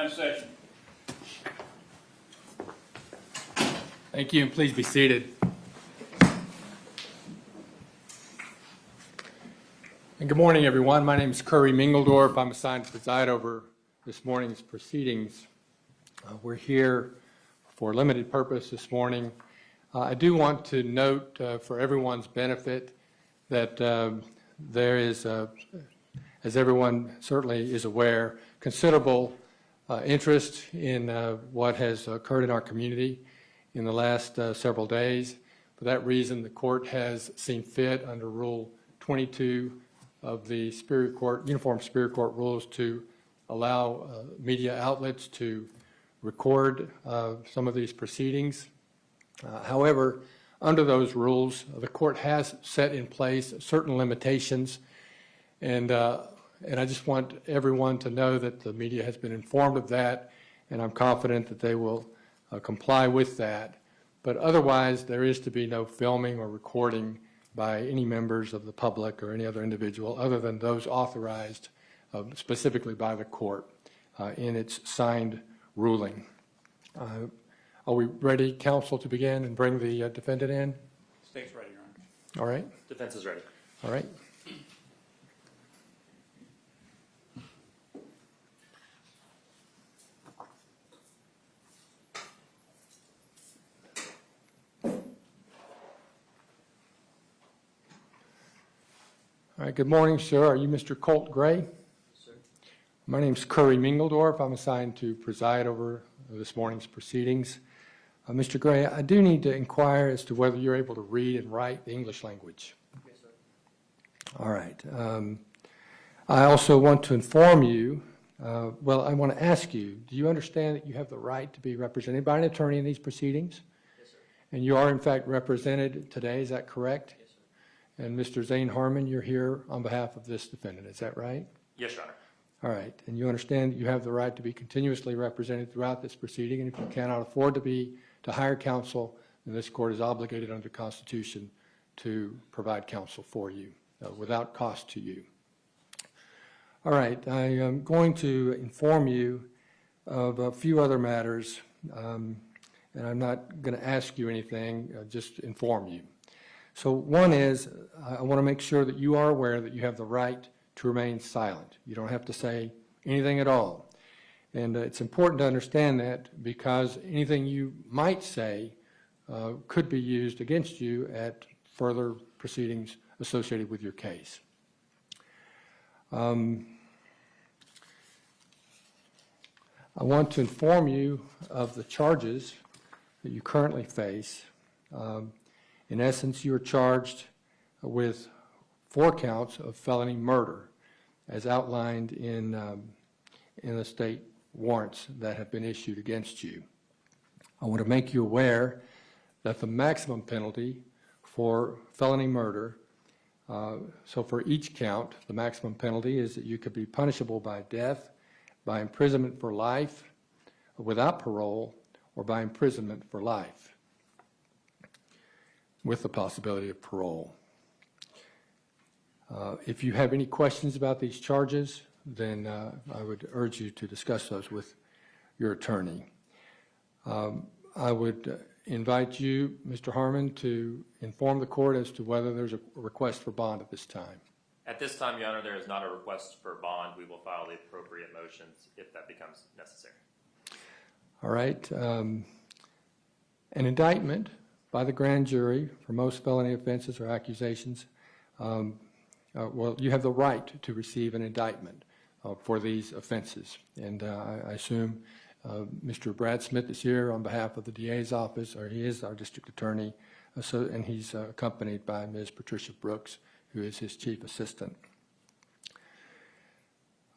in session. Thank you, and please be seated. And good morning, everyone. My name is Curry Mingledorf. I'm assigned to preside over this morning's proceedings. We're here for a limited purpose this morning. I do want to note for everyone's benefit that there is, as everyone certainly is aware, considerable interest in what has occurred in our community in the last several days. For that reason, the court has seen fit under Rule 22 of the Uniform Superior Court rules to allow media outlets to record some of these proceedings. However, under those rules, the court has set in place certain limitations, and I just want everyone to know that the media has been informed of that, and I'm confident that they will comply with that. But otherwise, there is to be no filming or recording by any members of the public or any other individual other than those authorized specifically by the court in its signed ruling. Are we ready, counsel, to begin and bring the defendant in? State's ready, Your Honor. All right. Defense is ready. All right. All right, good morning, sir. Are you Mr. Colt Gray? Yes, sir. My name is Curry Mingledorf. I'm assigned to preside over this morning's proceedings. Mr. Gray, I do need to inquire as to whether you're able to read and write the English language. Yes, sir. All right. I also want to inform you, I want to ask you, do you understand that you have the right to be represented by an attorney in these proceedings? Yes, sir. And you are, in fact, represented today, is that correct? Yes, sir. And Mr. Zane Harmon, you're here on behalf of this defendant, is that right? Yes, Your Honor. All right. And you understand that you have the right to be continuously represented throughout this proceeding, and if you cannot afford to hire counsel, then this court is obligated under the Constitution to provide counsel for you without cost to you. All right. I am going to inform you of a few other matters, and I'm not going to ask you anything, just inform you. So one is, I want to make sure that you are aware that you have the right to remain silent. You don't have to say anything at all. And it's important to understand that because anything you might say could be used against you at further proceedings associated with your case. I want to inform you of the charges that you currently face. In essence, you are charged with 4 counts of felony murder as outlined in the state warrants that have been issued against you. I want to make you aware that the maximum penalty for felony murder, so for each count, the maximum penalty is that you could be punishable by death, by imprisonment for life, without parole, or by imprisonment for life, with the possibility of parole. If you have any questions about these charges, then I would urge you to discuss those with your attorney. I would invite you, Mr. Harmon, to inform the court as to whether there's a request for bond at this time. At this time, Your Honor, there is not a request for bond. We will file the appropriate motions if that becomes necessary. All right. An indictment by the grand jury for most felony offenses or accusations, well, you have the right to receive an indictment for these offenses. And I assume Mr. Brad Smith is here on behalf of the DA's office, or he is our district attorney, and he's accompanied by Ms. Patricia Brooks, who is his chief assistant.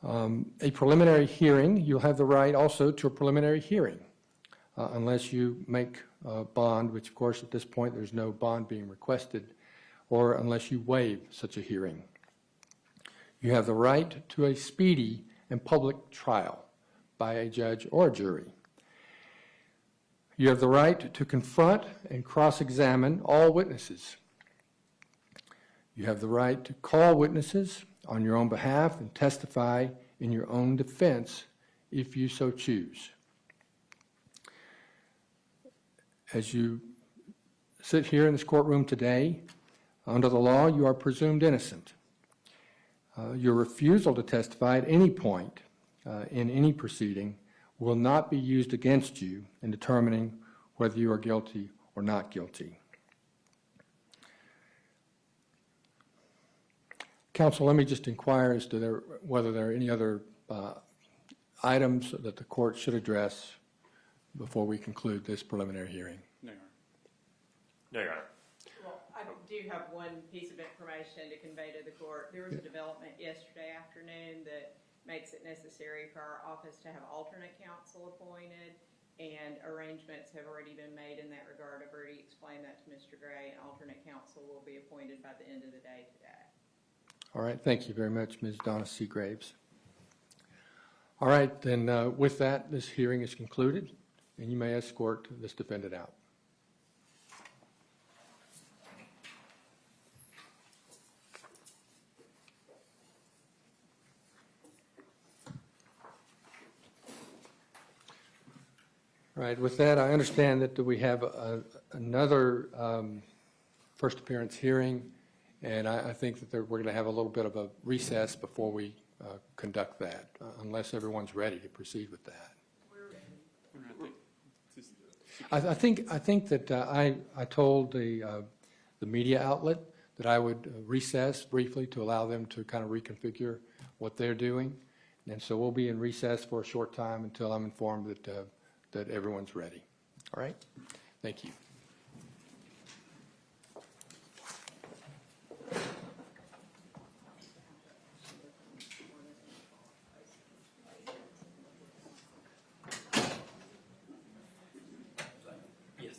A preliminary hearing, you'll have the right also to a preliminary hearing, unless you make a bond, which of course at this point there's no bond being requested, or unless you waive such a hearing. You have the right to a speedy and public trial by a judge or a jury. You have the right to confront and cross-examine all witnesses. You have the right to call witnesses on your own behalf and testify in your own defense if you so choose. As you sit here in this courtroom today, under the law, you are presumed innocent. Your refusal to testify at any point in any proceeding will not be used against you in determining whether you are guilty or not guilty. Counsel, let me just inquire as to whether there are any other items that the court should address before we conclude this preliminary hearing. No, Your Honor. No, Your Honor. Well, I do have one piece of information to convey to the court. There was a development yesterday afternoon that makes it necessary for our office to have alternate counsel appointed, and arrangements have already been made in that regard. I've already explained that to Mr. Gray, and alternate counsel will be appointed by the end of the day today. All right, thank you very much, Ms. Donna C. Graves. All right, then with that, this hearing is concluded, and you may escort this defendant out. All right, with that, I understand that we have another first appearance hearing, and I think that we're going to have a little bit of a recess before we conduct that, unless everyone's ready to proceed with that. I think that I told the media outlet that I would recess briefly to allow them to kind of reconfigure what they're doing, and so we'll be in recess for a short time until I'm informed that everyone's ready. All right? Thank you. Yes.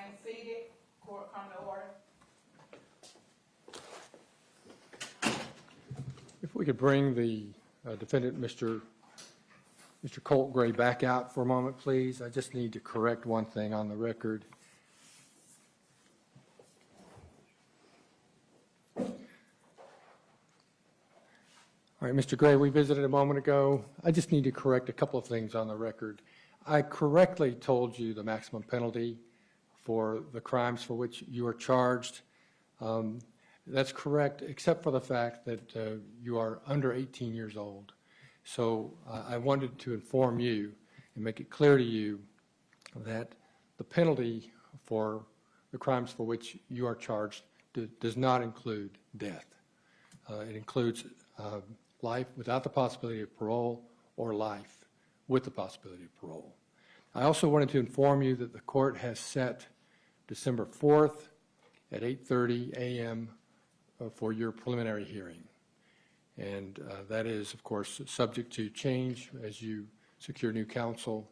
remain seated. Court come to order. If we could bring the defendant, Mr. Colt Gray, back out for a moment, please. I just need to correct one thing on the record. All right, Mr. Gray, we visited a moment ago. I just need to correct a couple of things on the record. I correctly told you the maximum penalty for the crimes for which you are charged. That's correct, except for the fact that you are under 18 years old. So I wanted to inform you and make it clear to you that the penalty for the crimes for which you are charged does not include death. It includes life without the possibility of parole or life with the possibility of parole. I also wanted to inform you that the court has set December 4th at 8:30 a.m. For your preliminary hearing. And that is, of course, subject to change as you secure new counsel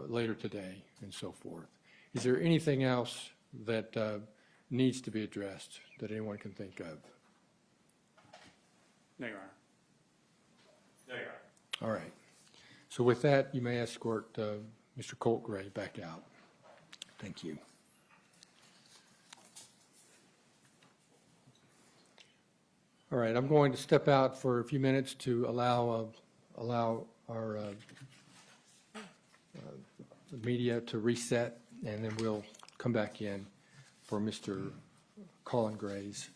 later today and so forth. Is there anything else that needs to be addressed that anyone can think of? No, Your Honor. No, Your Honor. All right. So with that, you may escort Mr. Colt Gray back out. Thank you. All right, I'm going to step out for a few minutes to allow our media to reset, and then we'll come back in for Mr. Colin Gray's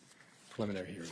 preliminary hearing.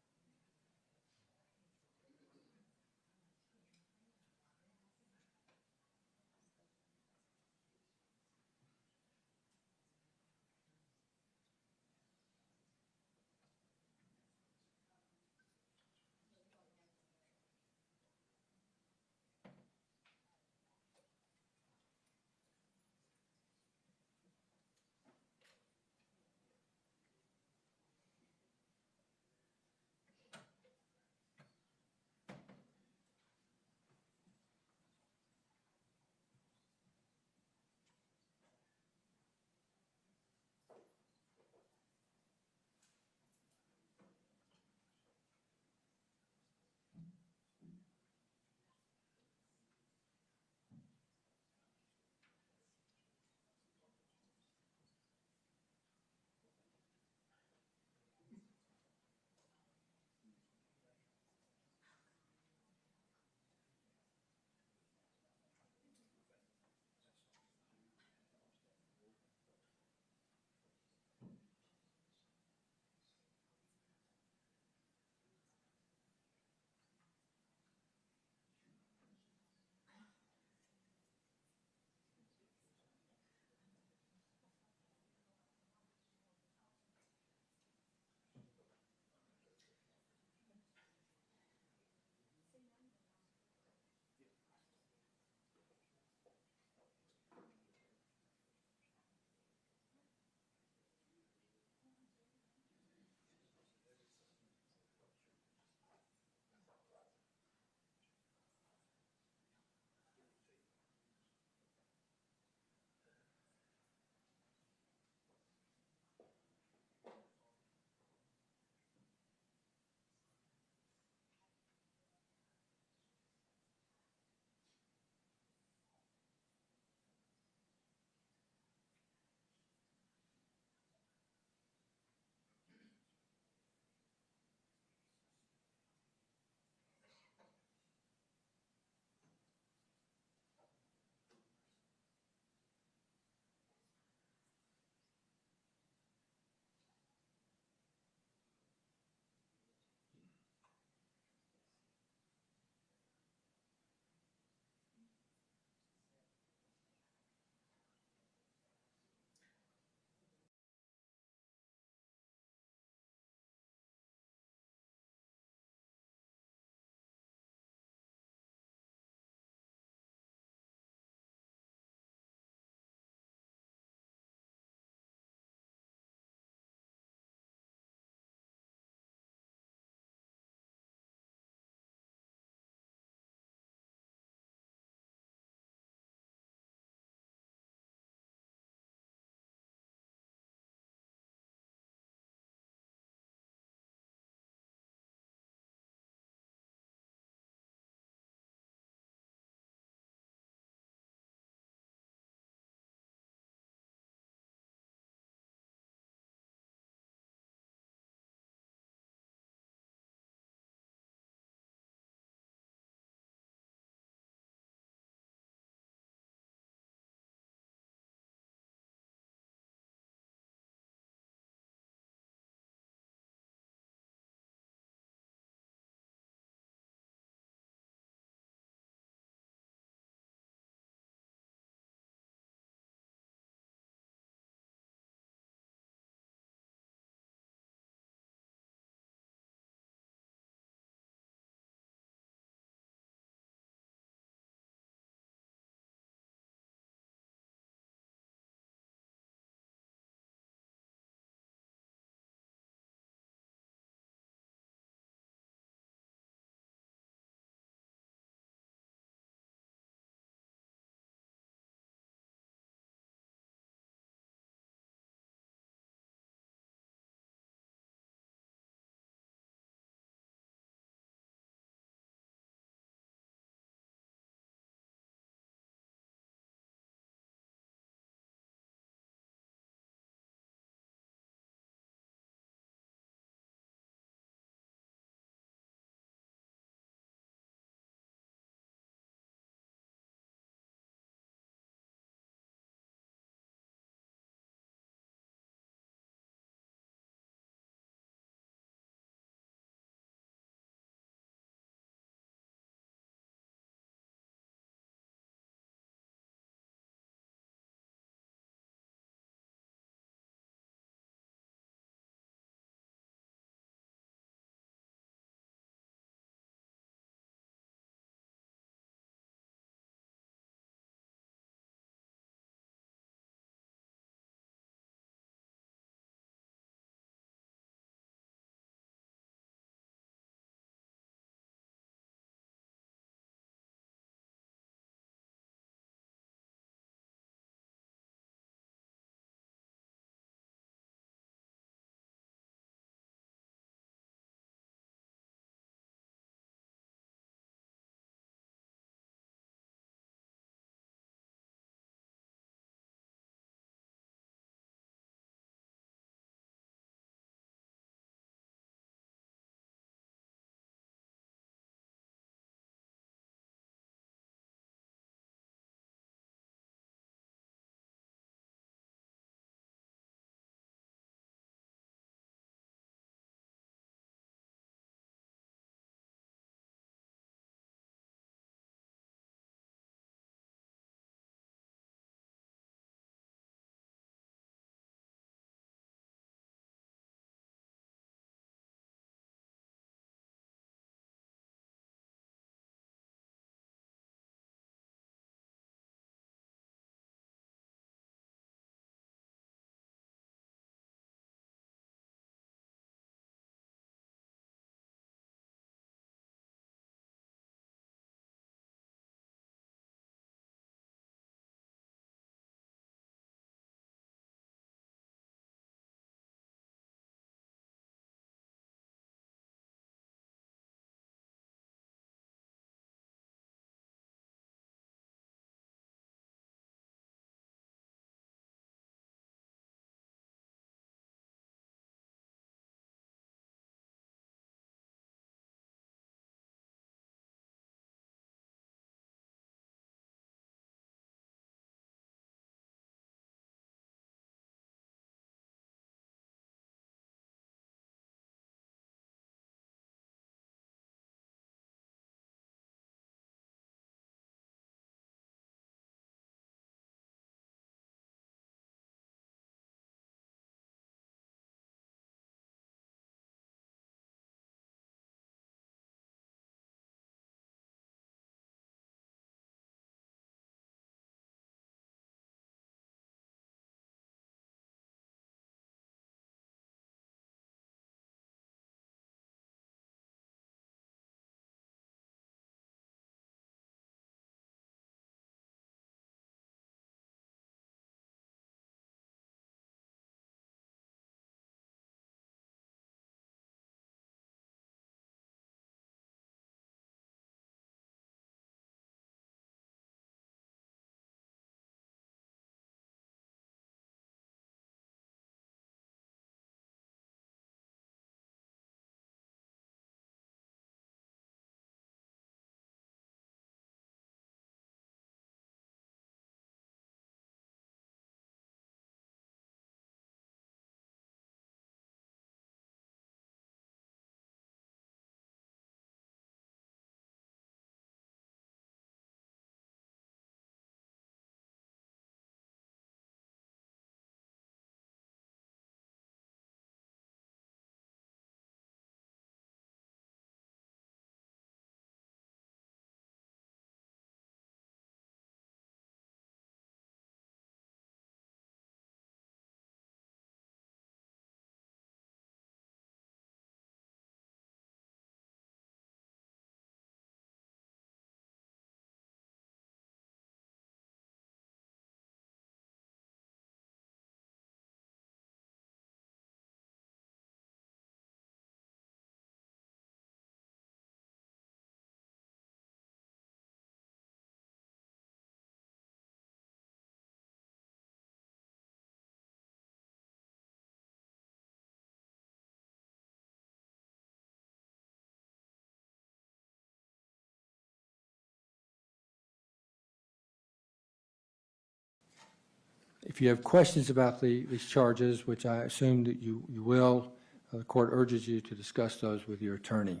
If you have questions about these charges, which I assume that you will, the court urges you to discuss those with your attorney.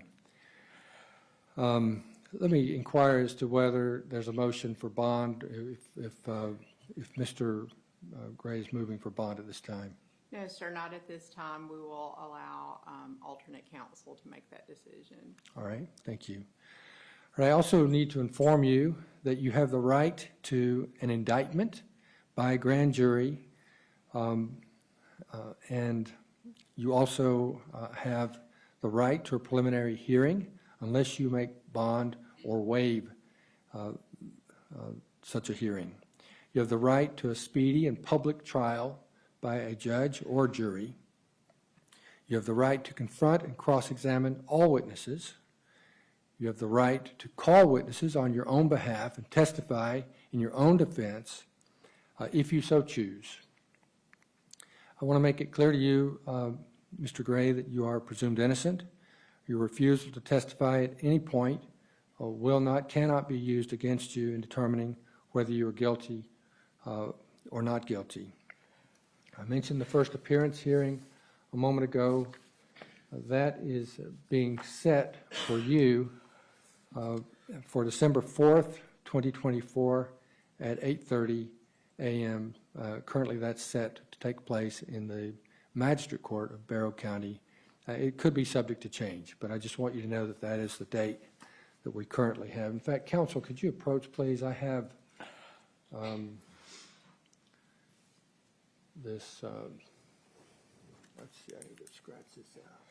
Let me inquire as to whether there's a motion for bond if Mr. Gray is moving for bond at this time. No, sir, not at this time. We will allow alternate counsel to make that decision. All right, thank you. All right, I also need to inform you that you have the right to an indictment by a grand jury, and you also have the right to a preliminary hearing unless you make bond or waive such a hearing. You have the right to a speedy and public trial by a judge or jury. You have the right to confront and cross-examine all witnesses. You have the right to call witnesses on your own behalf and testify in your own defense if you so choose. I want to make it clear to you, Mr. Gray, that you are presumed innocent. Your refusal to testify at any point cannot be used against you in determining whether you are guilty or not guilty. I mentioned the first appearance hearing a moment ago. That is being set for you for December 4th, 2024 at 8:30 a.m. Currently that's set to take place in the Magistrate Court of Barrow County. It could be subject to change, but I just want you to know that that is the date that we currently have. In fact, counsel, could you approach, please? I have this, let's see, I need to scratch this out.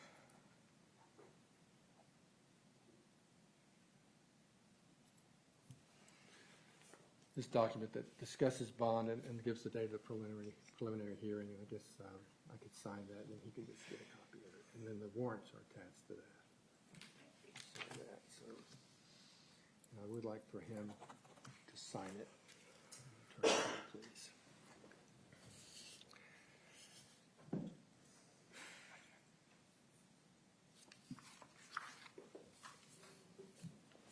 This document that discusses bond and gives the date of the preliminary hearing, and I guess I could sign that, and he can just get a copy of it. And then the warrants are attached to that. So I would like for him to sign it. Turn it over, please.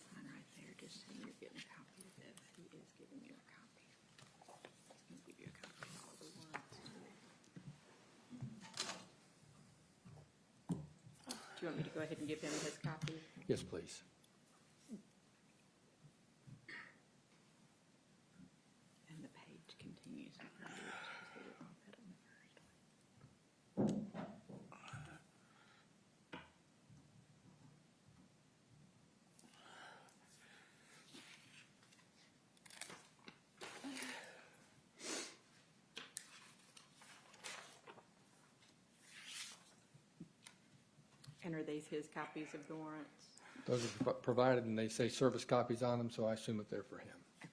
Sign right there, just so you're getting a copy of this. He is giving you a copy. He'll give you a copy of all the warrants. Do you want me to go ahead and give him his copy? Yes, please. And the page continues. And are these his copies of the warrants? Those are provided, and they say service copies on them, so I assume that they're for him. Okay.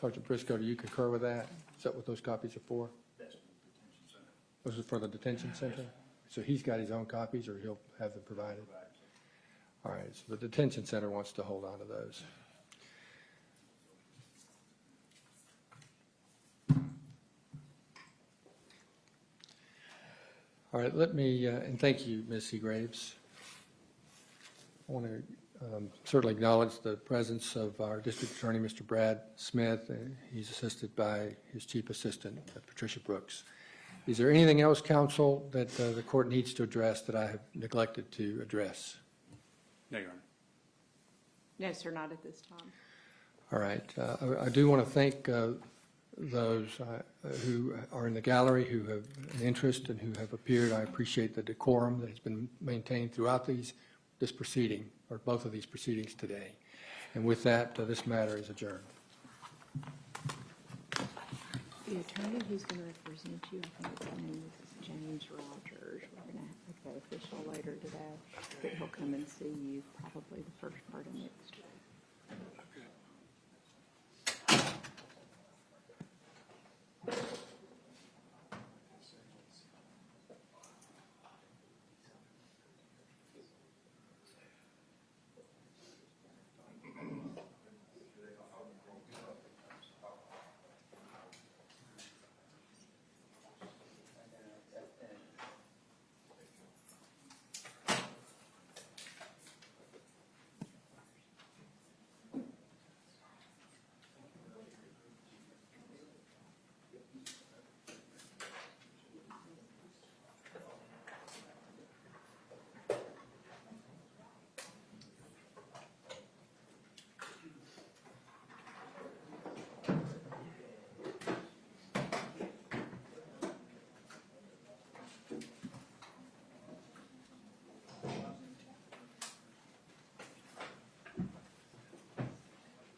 Sergeant Briscoe, do you concur with that? Is that what those copies are for? That's the detention center. Those are for the detention center? So he's got his own copies, or he'll have them provided? All right, so the detention center wants to hold on to those. All right, let me, and thank you, Ms. Seagraves. I want to certainly acknowledge the presence of our district attorney, Mr. Brad Smith. He's assisted by his chief assistant, Patricia Brooks. Is there anything else, counsel, that the court needs to address that I have neglected to address? No, Your Honor. No, sir, not at this time. All right. I do want to thank those who are in the gallery who have an interest and who have appeared. I appreciate the decorum that has been maintained throughout this proceeding, or both of these proceedings today. And with that, this matter is adjourned. The attorney who's going to represent you, I think his name is James Rogers. We're going to have the official later today, but he'll come and see you probably the first part of next week.